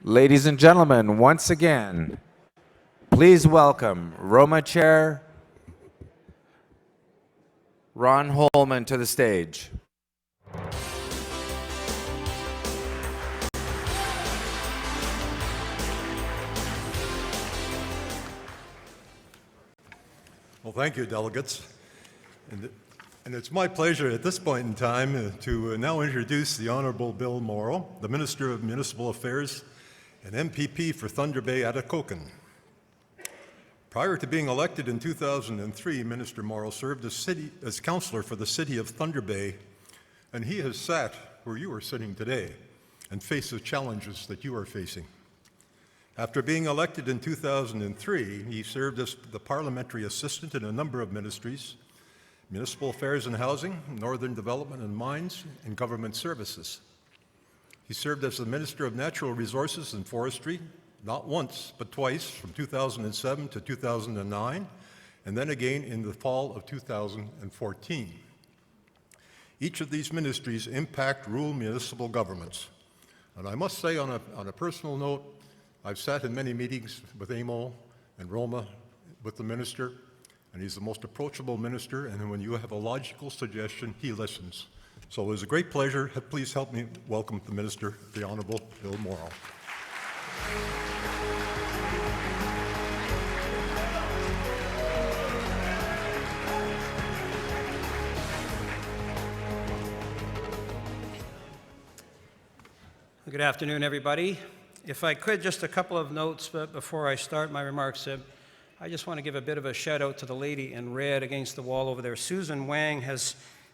Ladies and gentlemen, once again, please welcome ROMA Chair Ron Holman to the stage. Well, thank you, delegates. And it's my pleasure at this point in time to now introduce the Honourable Bill Mauro, the Minister of Municipal Affairs and MPP for Thunder Bay Atikokan. Prior to being elected in 2003, Minister Mauro served as councillor for the city of Thunder Bay, and he has sat where you are sitting today and faced the challenges that you are facing. After being elected in 2003, he served as the parliamentary assistant in a number of ministries: Municipal Affairs and Housing, Northern Development and Mines, and Government Services. He served as the Minister of Natural Resources and Forestry, not once, but twice, from 2007 to 2009, and then again in the fall of 2014. Each of these ministries impact rural municipal governments. And I must say, on a personal note, I've sat in many meetings with AMO and ROMA with the minister, and he's the most approachable minister, and when you have a logical suggestion, he listens. So it was a great pleasure. Please help me welcome the Minister, the Honourable Bill Mauro. Good afternoon, everybody. If I could, just a couple of notes before I start my remarks. I just want to give a bit of a shout out to the lady in red against the wall over there. Susan Wang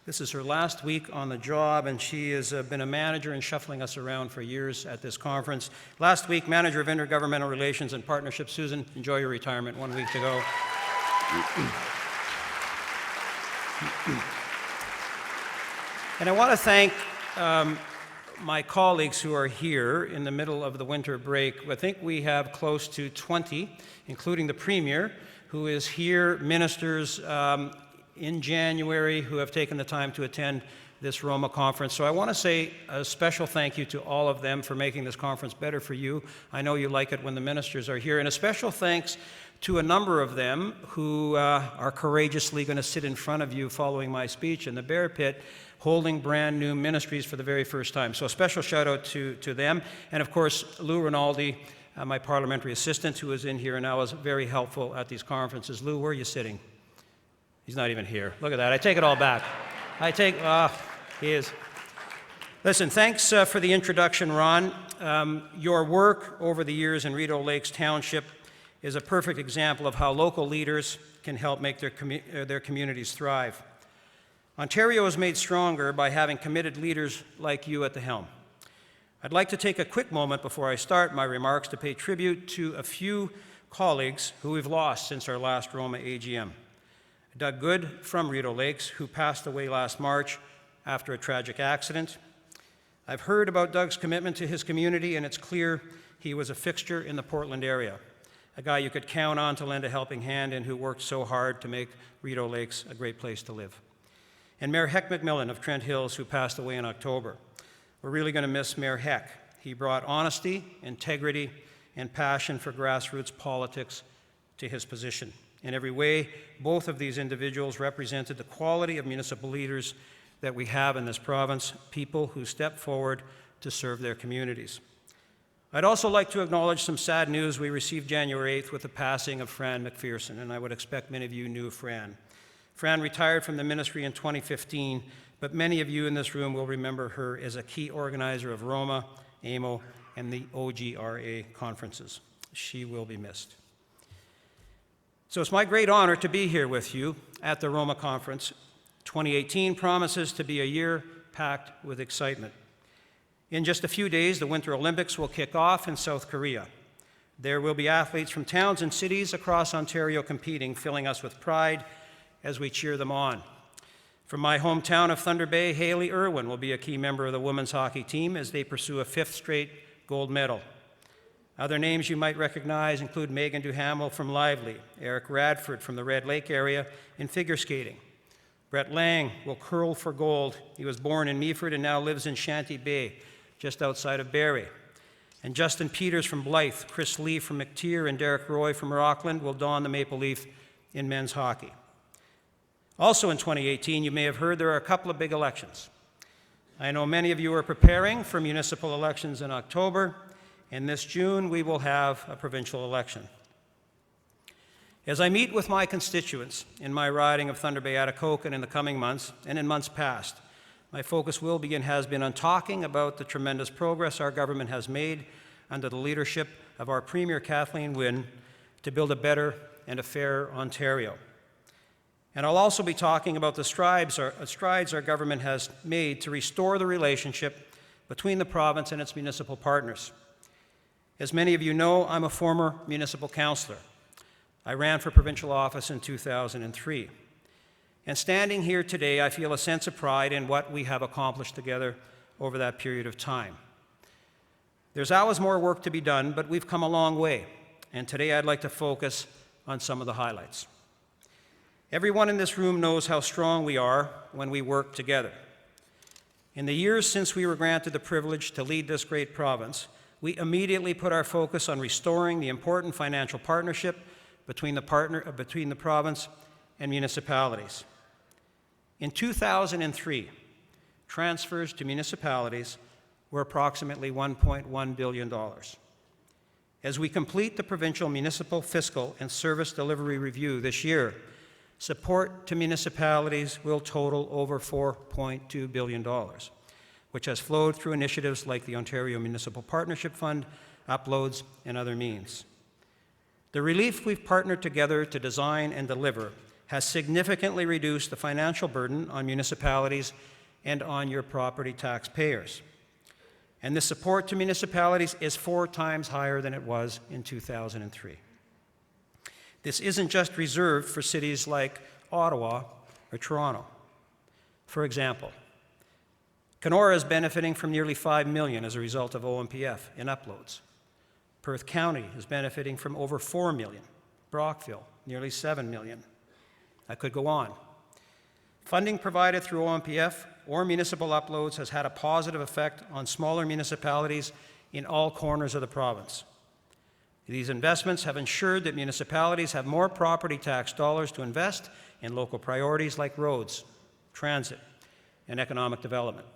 this is her last week on the job, and she has been a manager and shuffling us around for years at this conference. Last week, Manager of Intergovernmental Relations and Partnerships. Susan, enjoy your retirement. 1 week to go. And I want to thank my colleagues who are here in the middle of the winter break. I think we have close to 20, including the Premier, who is here, ministers in January who have taken the time to attend this ROMA conference. So I want to say a special thank you to all of them for making this conference better for you. I know you like it when the ministers are here. And a special thanks to a number of them who are courageously going to sit in front of you following my speech in the Bear Pit, holding brand new ministries for the very first time. So a special shout out to them. And of course, Lou Rinaldi, my parliamentary assistant, who is in here now, is very helpful at these conferences. Lou, where are you sitting? He's not even here. Look at that. I take it all back. He is. Listen, thanks for the introduction, Ron. Your work over the years in Rideau Lakes Township is a perfect example of how local leaders can help make their communities thrive. Ontario is made stronger by having committed leaders like you at the helm. I'd like to take a quick moment before I start my remarks to pay tribute to a few colleagues who we've lost since our last ROMA AGM. Doug Good from Rideau Lakes, who passed away last March after a tragic accident. I've heard about Doug's commitment to his community, and it's clear he was a fixture in the Portland area, a guy you could count on to lend a helping hand and who worked so hard to make Rideau Lakes a great place to live. And Mayor Heck McMillan of Trent Hills, who passed away in October. We're really going to miss Mayor Heck. He brought honesty, integrity, and passion for grassroots politics to his position. In every way, both of these individuals represented the quality of municipal leaders that we have in this province, people who step forward to serve their communities. I'd also like to acknowledge some sad news we received January 8th with the passing of Fran McPherson, and I would expect many of you knew Fran. Fran retired from the ministry in 2015, but many of you in this room will remember her as a key organizer of ROMA, AMO, and the OGRA conferences. She will be missed. So it's my great honor to be here with you at the ROMA conference. 2018 promises to be a year packed with excitement. In just a few days, the Winter Olympics will kick off in South Korea. There will be athletes from towns and cities across Ontario competing, filling us with pride as we cheer them on. From my hometown of Thunder Bay, Haley Irwin will be a key member of the women's hockey team as they pursue a 5th straight gold medal. Other names you might recognize include Megan Duhamel from Lively, Eric Radford from the Red Lake area in figure skating. Brett Lang will curl for gold. He was born in Meaford and now lives in Shanty Bay, just outside of Barrie. And Justin Peters from Blythe, Chris Lee from McTier, and Derek Roy from Rockland will don the maple leaf in men's hockey. Also in 2018, you may have heard there are a couple of big elections. I know many of you are preparing for municipal elections in October, and this June we will have a provincial election. As I meet with my constituents in my riding of Thunder Bay Atikokan in the coming months and in months past, my focus will be and has been on talking about the tremendous progress our government has made under the leadership of our Premier Kathleen Wynne to build a better and a fairer Ontario. And I'll also be talking about the strides our government has made to restore the relationship between the province and its municipal partners. As many of you know, I'm a former municipal councillor. I ran for provincial office in 2003. And standing here today, I feel a sense of pride in what we have accomplished together over that period of time. There's always more work to be done, but we've come a long way. And today I'd like to focus on some of the highlights. Everyone in this room knows how strong we are when we work together. In the years since we were granted the privilege to lead this great province, we immediately put our focus on restoring the important financial partnership between the province and municipalities. In 2003, transfers to municipalities were approximately $1.1 billion. As we complete the provincial municipal fiscal and service delivery review this year, support to municipalities will total over $4.2 billion, which has flowed through initiatives like the Ontario Municipal Partnership Fund, uploads, and other means. The relief we've partnered together to design and deliver has significantly reduced the financial burden on municipalities and on your property taxpayers. And the support to municipalities is 4 times higher than it was in 2003. This isn't just reserved for cities like Ottawa or Toronto. For example, Kenora is benefiting from nearly $5 million as a result of OMPF in uploads. Perth County is benefiting from over $4 million. Brockville, nearly $7 million. I could go on. Funding provided through OMPF or municipal uploads has had a positive effect on smaller municipalities in all corners of the province. These investments have ensured that municipalities have more property tax dollars to invest in local priorities like roads, transit, and economic development.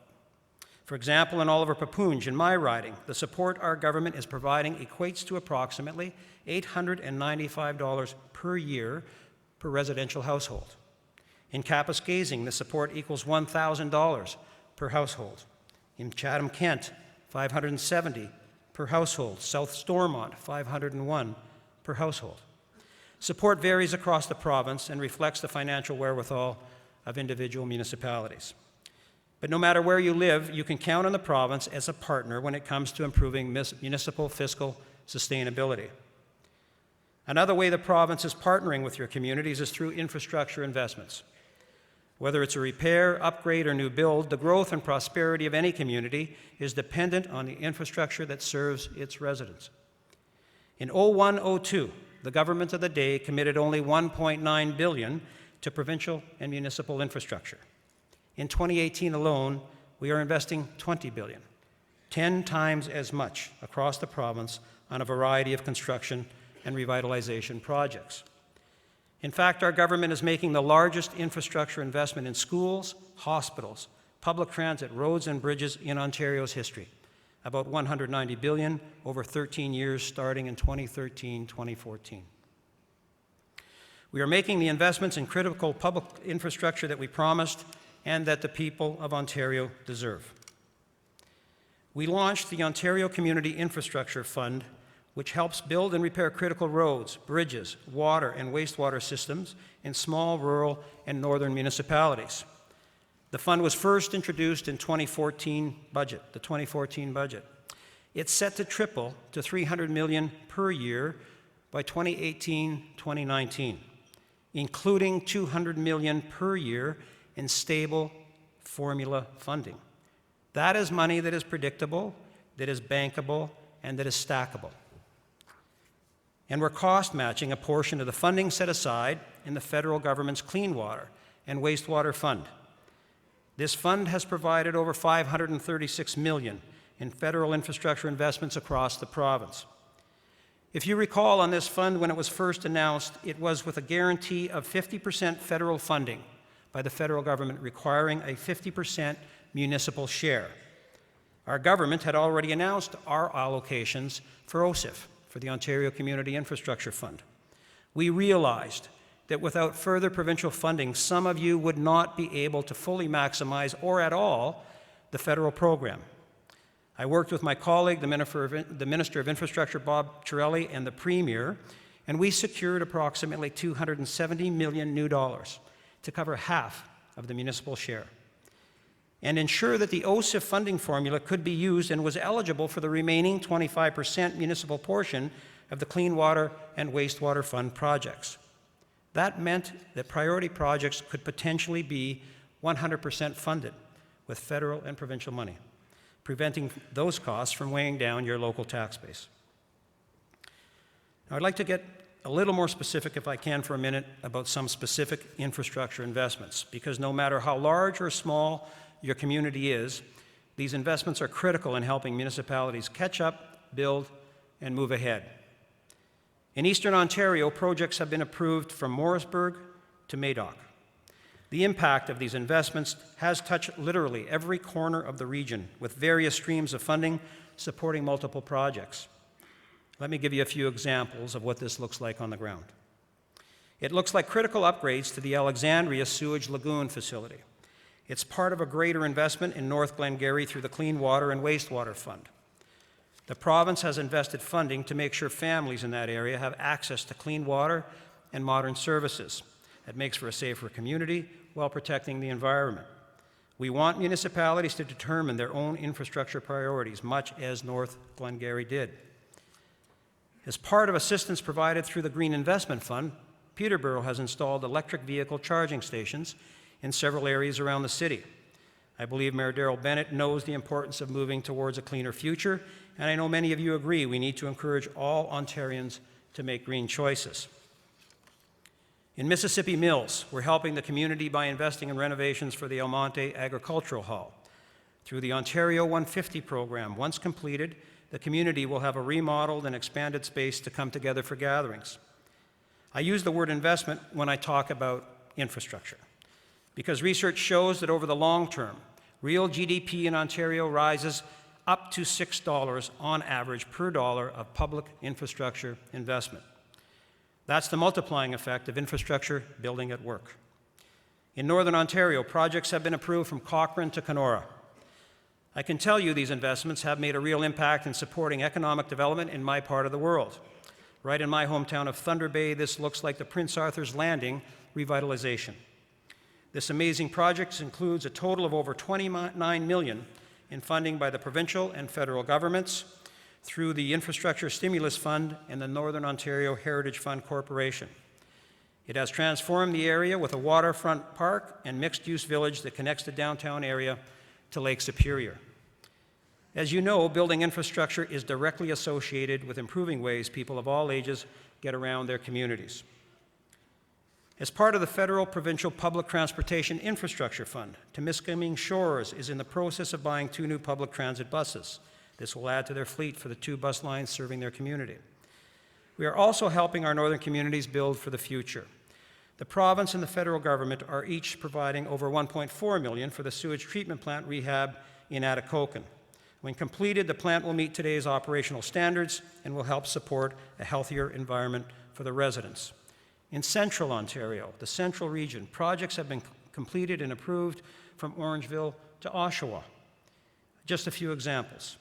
For example, in Oliver Papoonge, in my riding, the support our government is providing equates to approximately $895 per year per residential household. In Kapuskasing, the support equals $1,000 per household. In Chatham-Kent, $570 per household. South Stormont, $501 per household. Support varies across the province and reflects the financial wherewithal of individual municipalities. But no matter where you live, you can count on the province as a partner when it comes to improving municipal fiscal sustainability. Another way the province is partnering with your communities is through infrastructure investments. Whether it's a repair, upgrade, or new build, the growth and prosperity of any community is dependent on the infrastructure that serves its residents. In 01-02, the government of the day committed only $1.9 billion to provincial and municipal infrastructure. In 2018 alone, we are investing $20 billion, 10 times as much across the province on a variety of construction and revitalization projects. In fact, our government is making the largest infrastructure investment in schools, hospitals, public transit, roads, and bridges in Ontario's history, about $190 billion over 13 years starting in 2013-2014. We are making the investments in critical public infrastructure that we promised and that the people of Ontario deserve. We launched the Ontario Community Infrastructure Fund, which helps build and repair critical roads, bridges, water, and wastewater systems in small, rural, and northern municipalities. The fund was first introduced in the 2014 budget. It's set to triple to $300 million per year by 2018-2019, including $200 million per year in stable formula funding. That is money that is predictable, that is bankable, and that is stackable. And we're cost matching a portion of the funding set aside in the federal government's Clean Water and Wastewater Fund. This fund has provided over $536 million in federal infrastructure investments across the province. If you recall on this fund, when it was first announced, it was with a guarantee of 50% federal funding by the federal government, requiring a 50% municipal share. Our government had already announced our allocations for OSIF, for the Ontario Community Infrastructure Fund. We realized that without further provincial funding, some of you would not be able to fully maximize, or at all, the federal program. I worked with my colleague, the Minister of Infrastructure, Bob Chiarelli, and the Premier, and we secured approximately $270 million new dollars to cover half of the municipal share and ensure that the OSIF funding formula could be used and was eligible for the remaining 25% municipal portion of the Clean Water and Wastewater Fund projects. That meant that priority projects could potentially be 100% funded with federal and provincial money, preventing those costs from weighing down your local tax base. Now, I'd like to get a little more specific, if I can, for a minute about some specific infrastructure investments, because no matter how large or small your community is, these investments are critical in helping municipalities catch up, build, and move ahead. In Eastern Ontario, projects have been approved from Morrisburg to Madoc. The impact of these investments has touched literally every corner of the region, with various streams of funding supporting multiple projects. Let me give you a few examples of what this looks like on the ground. It looks like critical upgrades to the Alexandria Sewage Lagoon facility. It's part of a greater investment in North Glengarry through the Clean Water and Wastewater Fund. The province has invested funding to make sure families in that area have access to clean water and modern services. That makes for a safer community while protecting the environment. We want municipalities to determine their own infrastructure priorities, much as North Glengarry did. As part of assistance provided through the Green Investment Fund, Peterborough has installed electric vehicle charging stations in several areas around the city. I believe Mayor Darrell Bennett knows the importance of moving towards a cleaner future, and I know many of you agree we need to encourage all Ontarians to make green choices. In Mississippi Mills, we're helping the community by investing in renovations for the El Monte Agricultural Hall. Through the Ontario 150 program, once completed, the community will have a remodeled and expanded space to come together for gatherings. I use the word investment when I talk about infrastructure, because research shows that over the long term, real GDP in Ontario rises up to $6 on average per dollar of public infrastructure investment. That's the multiplying effect of infrastructure building at work. In Northern Ontario, projects have been approved from Cochrane to Kenora. I can tell you these investments have made a real impact in supporting economic development in my part of the world. Right in my hometown of Thunder Bay, this looks like the Prince Arthur's Landing revitalization. This amazing project includes a total of over $29 million in funding by the provincial and federal governments through the Infrastructure Stimulus Fund and the Northern Ontario Heritage Fund Corporation. It has transformed the area with a waterfront park and mixed-use village that connects the downtown area to Lake Superior. As you know, building infrastructure is directly associated with improving ways people of all ages get around their communities. As part of the Federal Provincial Public Transportation Infrastructure Fund, Temiskaming Shores is in the process of buying 2 new public transit buses. This will add to their fleet for the 2 bus lines serving their community. We are also helping our northern communities build for the future. The province and the federal government are each providing over $1.4 million for the sewage treatment plant rehab in Atikokan. When completed, the plant will meet today's operational standards and will help support a healthier environment for the residents. In Central Ontario, the Central Region, projects have been completed and approved from Orangeville to Oshawa. Just a few examples.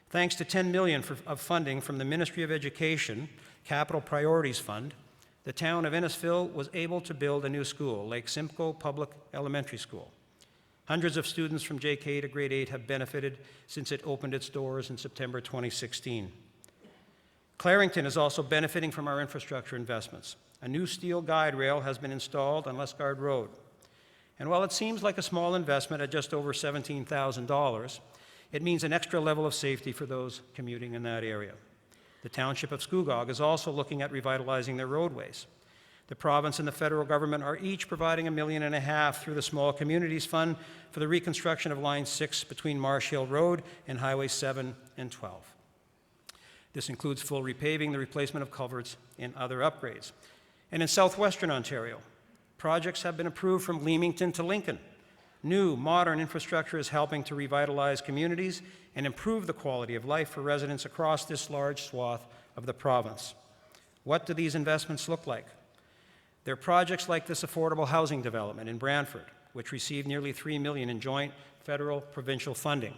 Thanks to $10 million of funding from the Ministry of Education Capital Priorities Fund, the town of Innisfil was able to build a new school, Lake Simcoe Public Elementary School. Hundreds of students from JK to grade 8 have benefited since it opened its doors in September 2016. Clarington is also benefiting from our infrastructure investments. A new steel guide rail has been installed on Lesgard Road. And while it seems like a small investment at just over $17,000, it means an extra level of safety for those commuting in that area. The township of Scugog is also looking at revitalizing their roadways. The province and the federal government are each providing $1.5 million through the Small Communities Fund for the reconstruction of Line 6 between Marsh Hill Road and Highway 7 and 12. This includes full repaving, the replacement of culverts, and other upgrades. And in southwestern Ontario, projects have been approved from Leamington to Lincoln. New, modern infrastructure is helping to revitalize communities and improve the quality of life for residents across this large swath of the province. What do these investments look like? They're projects like this affordable housing development in Brantford, which received nearly $3 million in joint federal-provincial funding.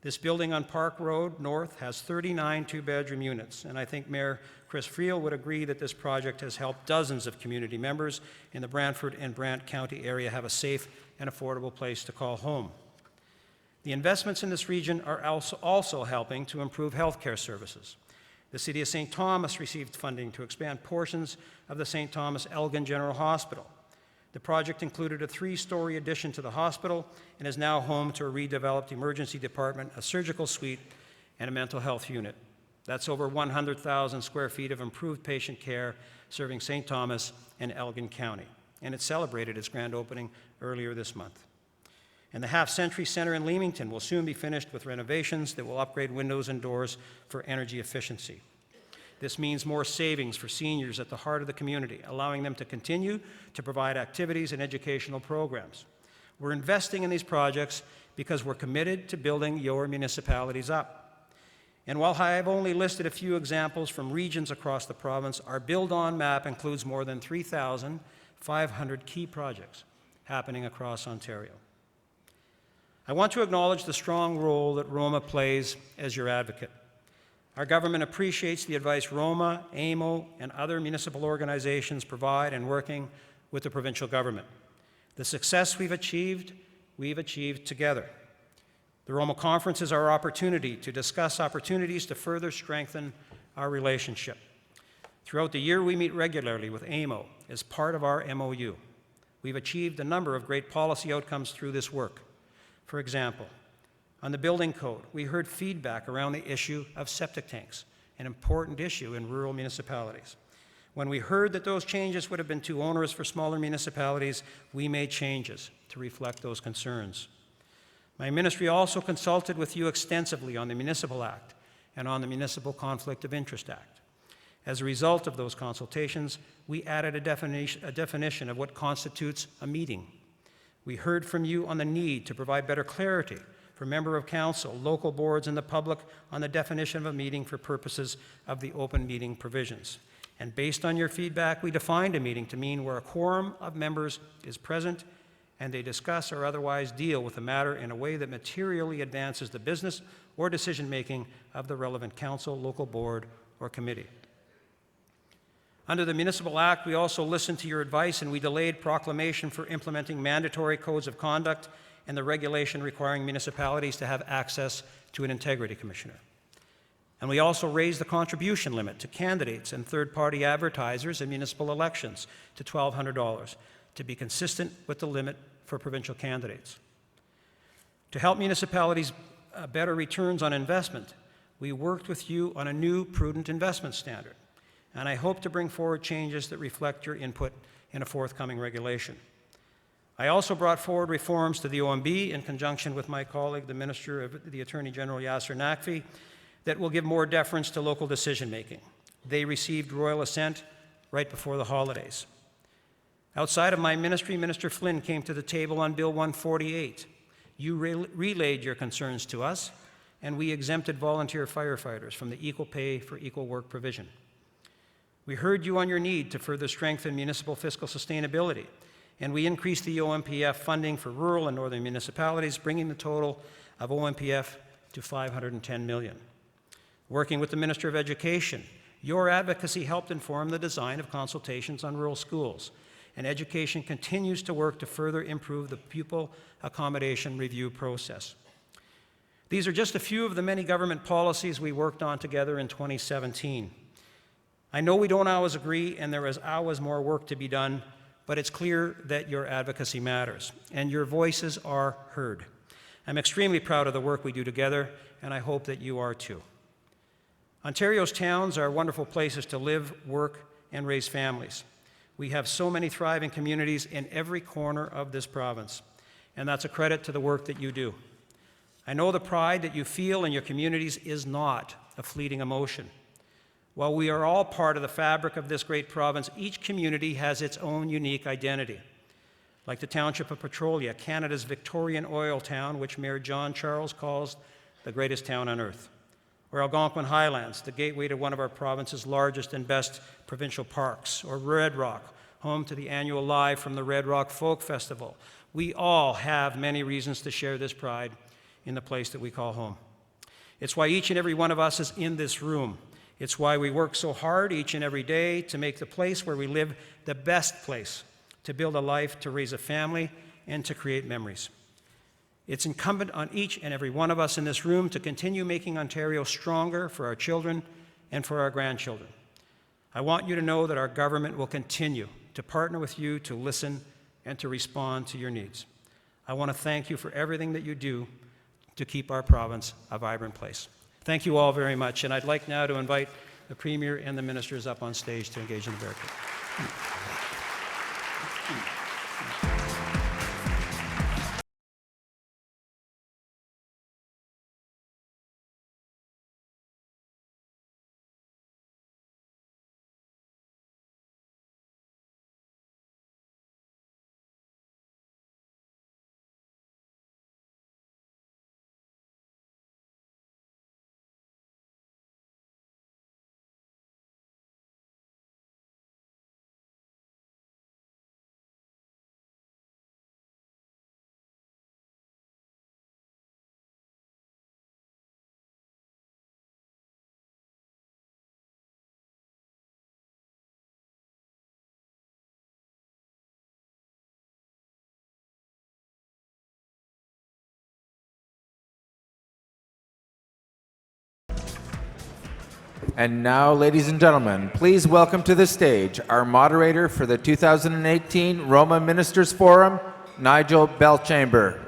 This building on Park Road North has 39 two-bedroom units, and I think Mayor Chris Friel would agree that this project has helped dozens of community members in the Brantford and Brant County area have a safe and affordable place to call home. The investments in this region are also helping to improve healthcare services. The City of St. Thomas received funding to expand portions of the St. Thomas Elgin General Hospital. The project included a 3-story addition to the hospital and is now home to a redeveloped emergency department, a surgical suite, and a mental health unit. That's over 100,000 square feet of improved patient care serving St. Thomas and Elgin County. And it celebrated its grand opening earlier this month. And the Half Century Center in Leamington will soon be finished with renovations that will upgrade windows and doors for energy efficiency. This means more savings for seniors at the heart of the community, allowing them to continue to provide activities and educational programs. We're investing in these projects because we're committed to building your municipalities up. And while I have only listed a few examples from regions across the province, our Build On map includes more than 3,500 key projects happening across Ontario. I want to acknowledge the strong role that ROMA plays as your advocate. Our government appreciates the advice ROMA, AMO, and other municipal organizations provide in working with the provincial government. The success we've achieved together. The ROMA Conference is our opportunity to discuss opportunities to further strengthen our relationship. Throughout the year, we meet regularly with AMO as part of our MOU. We've achieved a number of great policy outcomes through this work. For example, on the building code, we heard feedback around the issue of septic tanks, an important issue in rural municipalities. When we heard that those changes would have been too onerous for smaller municipalities, we made changes to reflect those concerns. My ministry also consulted with you extensively on the Municipal Act and on the Municipal Conflict of Interest Act. As a result of those consultations, we added a definition of what constitutes a meeting. We heard from you on the need to provide better clarity for member of council, local boards, and the public on the definition of a meeting for purposes of the open meeting provisions. And based on your feedback, we defined a meeting to mean where a quorum of members is present and they discuss or otherwise deal with the matter in a way that materially advances the business or decision-making of the relevant council, local board, or committee. Under the Municipal Act, we also listened to your advice and we delayed proclamation for implementing mandatory codes of conduct and the regulation requiring municipalities to have access to an integrity commissioner. And we also raised the contribution limit to candidates and third-party advertisers in municipal elections to $1,200 to be consistent with the limit for provincial candidates. To help municipalities better returns on investment, we worked with you on a new prudent investment standard. And I hope to bring forward changes that reflect your input in a forthcoming regulation. I also brought forward reforms to the OMB in conjunction with my colleague, the Minister of the Attorney General, Yasser Naqvi, that will give more deference to local decision-making. They received royal assent right before the holidays. Outside of my ministry, Minister Flynn came to the table on Bill 148. You relayed your concerns to us, and we exempted volunteer firefighters from the equal pay for equal work provision. We heard you on your need to further strengthen municipal fiscal sustainability, and we increased the OMPF funding for rural and northern municipalities, bringing the total of OMPF to $510 million. Working with the Minister of Education, your advocacy helped inform the design of consultations on rural schools, and education continues to work to further improve the pupil accommodation review process. These are just a few of the many government policies we worked on together in 2017. I know we don't always agree, and there is always more work to be done, but it's clear that your advocacy matters, and your voices are heard. I'm extremely proud of the work we do together, and I hope that you are too. Ontario's towns are wonderful places to live, work, and raise families. We have so many thriving communities in every corner of this province, and that's a credit to the work that you do. I know the pride that you feel in your communities is not a fleeting emotion. While we are all part of the fabric of this great province, each community has its own unique identity. Like the township of Petrolia, Canada's Victorian oil town, which Mayor John Charles calls the greatest town on earth. Or Algonquin Highlands, the gateway to one of our province's largest and best provincial parks. Or Red Rock, home to the annual Live from the Red Rock Folk Festival. We all have many reasons to share this pride in the place that we call home. It's why each and every one of us is in this room. It's why we work so hard each and every day to make the place where we live the best place to build a life, to raise a family, and to create memories. It's incumbent on each and every one of us in this room to continue making Ontario stronger for our children and for our grandchildren. I want you to know that our government will continue to partner with you to listen and to respond to your needs. I want to thank you for everything that you do to keep our province a vibrant place. Thank you all very much, and I'd like now to invite the Premier and the ministers up on stage to engage in the barricade. And now, ladies and gentlemen, please welcome to the stage our moderator for the 2018 Roma Ministers Forum, Nigel Belchamber.